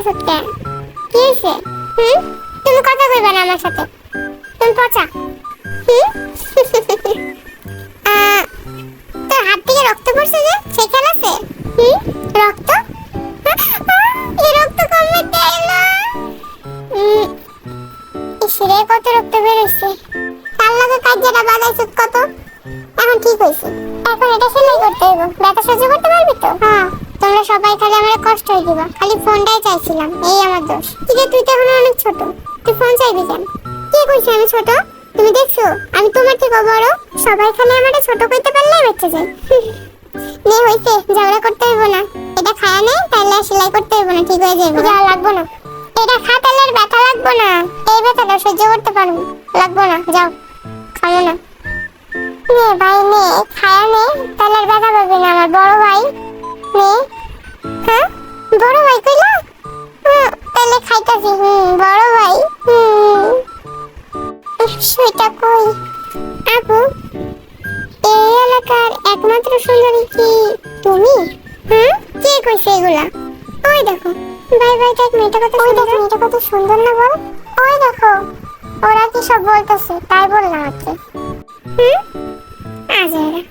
ওষুধ কেন? কি হয়েছে? তুমি কথা কইবা না আমার সাথে, তুমি পচা। তোর হাত থেকে রক্ত পড়ছে যে, সেখানে আছে রক্ত? এই রক্ত কমে দেয় না। ইসরে কত রক্ত বেরোচ্ছে। তার লগে কাজটা বানাইছ কত? এখন ঠিক হইছে, এখন এটা সেলাই করতে হইব। ব্যথা সহ্য করতে পারবি তো? হ্যাঁ। তোমরা সবাই খালি আমার কষ্ট হয়ে দিবা, খালি ফোনটাই চাইছিলাম, এই আমার দোষ। ঠিক আছে, তুই তো এখন অনেক ছোট, তুই ফোন চাইবি কেন? কে কইছে আমি ছোট? তুমি দেখছো আমি তোমার থেকে বড়? সবাই খালি আমারে ছোট কইতে পারলে বেঁচে যায়। নে হইছে, ঝগড়া করতে হইব না। এটা খায়া নে, তাহলে সেলাই করতে হইব না, ঠিক হয়ে যাবে। যা লাগবো না, এটা খা, তাহলে আর ব্যথা লাগবো না। এই ব্যথাটা সহ্য করতে পারবো, লাগবো না, যাও খাবো না। নে ভাই নে, খায়া নে, তাহলে আর ব্যথা পাবি না আমার বড় ভাই। নে। হ্যাঁ, বড় ভাই কইলা? তাহলে খাইতাছি। বড় ভাই। সেটা কই? আপু, এই এলাকার একমাত্র সুন্দরী কি তুমি? কে কইছে এগুলা? ওই দেখো, ভাই ভাই দেখ মেয়েটা কত সুন্দর। মেয়েটা কত সুন্দর না বল? ওই দেখো, ওরা কি সব বলতেছে, তাই বললাম আর কি। আজ এরা